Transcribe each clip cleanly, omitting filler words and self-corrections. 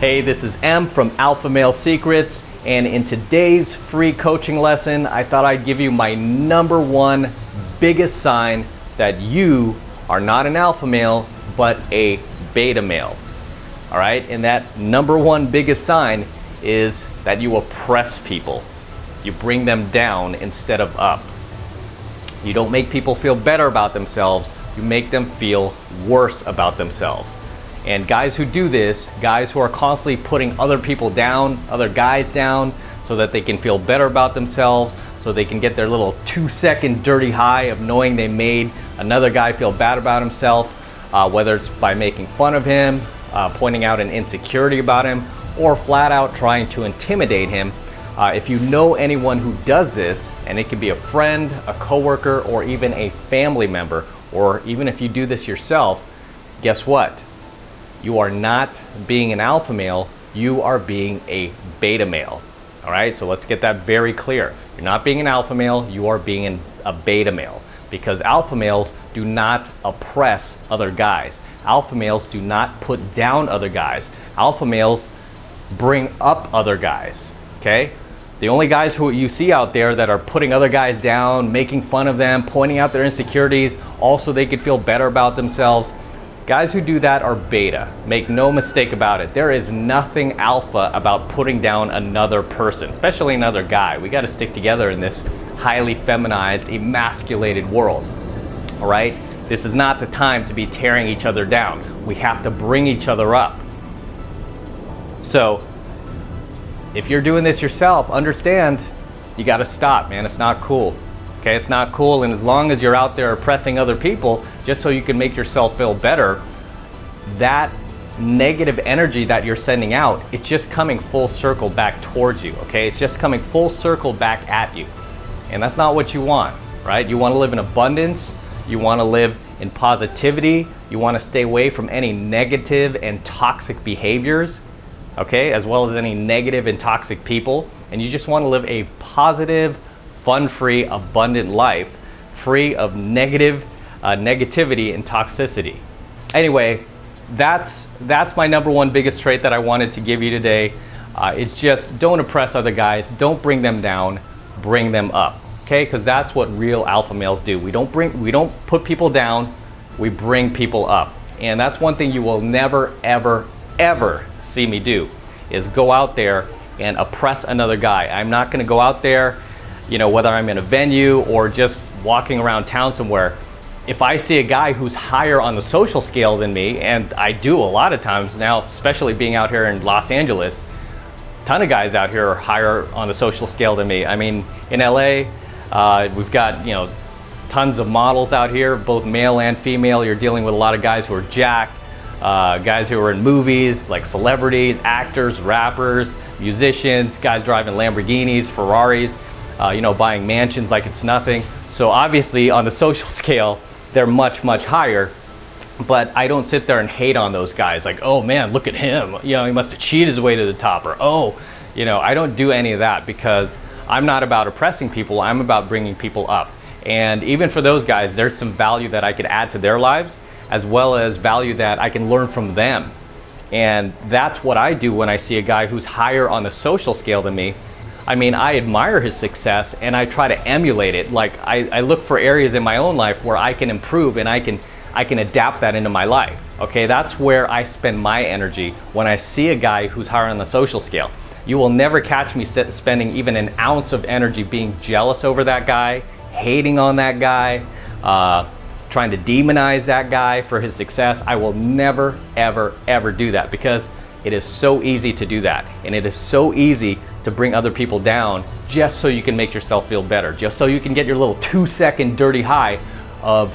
Hey, this is M from Alpha Male Secrets, and in today's free coaching lesson, I thought I'd give you my number one biggest sign that you are not an alpha male, but a beta male. All right, and that number one biggest sign is that you oppress people. You bring them down instead of up. You don't make people feel better about themselves, you make them feel worse about themselves. And guys who do this, guys who are constantly putting other people down, other guys down, so that they can feel better about themselves, so they can get their little 2-second dirty high of knowing they made another guy feel bad about himself, whether it's by making fun of him, pointing out an insecurity about him, or flat out trying to intimidate him. If you know anyone who does this, and it could be a friend, a coworker, or even a family member, or even if you do this yourself, guess what? You are not being an alpha male, you are being a beta male. All right, so let's get that very clear. You're not being an alpha male, you are being a beta male. Because alpha males do not oppress other guys. Alpha males do not put down other guys. Alpha males bring up other guys, okay? The only guys who you see out there that are putting other guys down, making fun of them, pointing out their insecurities, also they could feel better about themselves. Guys who do that are beta. Make no mistake about it. There is nothing alpha about putting down another person, especially another guy. We got to stick together in this highly feminized, emasculated world. All right? This is not the time to be tearing each other down. We have to bring each other up. So, if you're doing this yourself, understand you got to stop, man. It's not cool. Okay, it's not cool, and as long as you're out there oppressing other people just so you can make yourself feel better, that negative energy that you're sending out, it's just coming full circle back towards you, okay? It's just coming full circle back at you. And that's not what you want, right? You want to live in abundance, you want to live in positivity, you want to stay away from any negative and toxic behaviors, okay? As well as any negative and toxic people, and you just want to live a positive, fun-free, abundant life, free of negativity and toxicity. Anyway, that's my number one biggest trait that I wanted to give you today. It's just don't oppress other guys, don't bring them down, bring them up. Okay, because that's what real alpha males do. We don't put people down, we bring people up. And that's one thing you will never, ever, ever see me do, is go out there and oppress another guy. I'm not gonna go out there, you know, whether I'm in a venue or just walking around town somewhere. If I see a guy who's higher on the social scale than me, and I do a lot of times now, especially being out here in Los Angeles, a ton of guys out here are higher on the social scale than me. I mean, in LA, we've got, you know, tons of models out here, both male and female. You're dealing with a lot of guys who are jacked, guys who are in movies, like celebrities, actors, rappers, musicians, guys driving Lamborghinis, Ferraris, you know, buying mansions like it's nothing. So obviously on the social scale, they're much, much higher, but I don't sit there and hate on those guys like, oh man, look at him, you know, he must have cheated his way to the top, or oh, you know, I don't do any of that, because I'm not about oppressing people, I'm about bringing people up. And even for those guys, there's some value that I could add to their lives, as well as value that I can learn from them. And that's what I do when I see a guy who's higher on the social scale than me. I mean, I admire his success and I try to emulate it. Like I look for areas in my own life where I can improve and I can adapt that into my life. Okay, that's where I spend my energy when I see a guy who's higher on the social scale. You will never catch me spending even an ounce of energy being jealous over that guy, hating on that guy, trying to demonize that guy for his success. I will never, ever, ever do that, because it is so easy to do that. And it is so easy to bring other people down just so you can make yourself feel better, just so you can get your little 2-second dirty high of,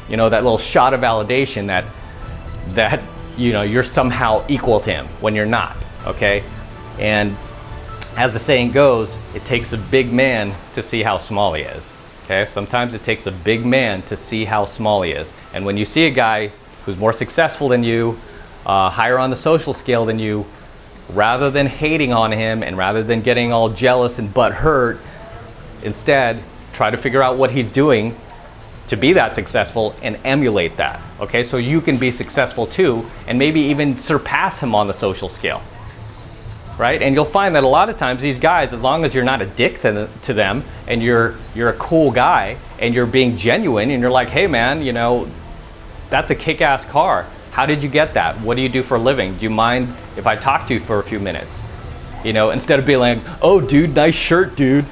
you know, that little shot of validation that you know, you're somehow equal to him when you're not, okay? And as the saying goes, it takes a big man to see how small he is, okay? Sometimes it takes a big man to see how small he is. And when you see a guy who's more successful than you, higher on the social scale than you, rather than hating on him and rather than getting all jealous and butthurt, instead try to figure out what he's doing to be that successful and emulate that, okay? So you can be successful too, and maybe even surpass him on the social scale. right? And you'll find that a lot of times these guys, as long as you're not a dick to them, and you're a cool guy, and you're being genuine, and you're like, hey man, you know, that's a kick-ass car. How did you get that? What do you do for a living? Do you mind if I talk to you for a few minutes? You know, instead of being like, oh dude, nice shirt, dude.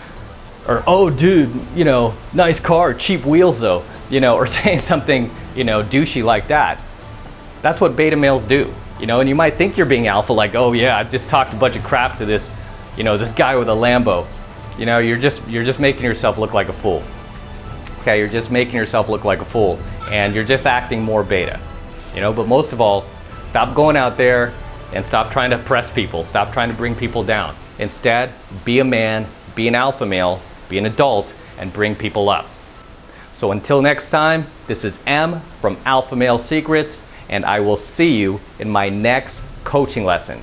Or, oh dude, you know, nice car, cheap wheels though. You know, or saying something, you know, douchey like that. That's what beta males do. You know, and you might think you're being alpha, like, oh yeah, I just talked a bunch of crap to this, you know, this guy with a Lambo. You know, you're just making yourself look like a fool. Okay, you're just making yourself look like a fool, and you're just acting more beta. You know, but most of all, stop going out there and stop trying to oppress people. Stop trying to bring people down. Instead, be a man, be an alpha male, be an adult, and bring people up. So until next time, this is M from Alpha Male Secrets, and I will see you in my next coaching lesson.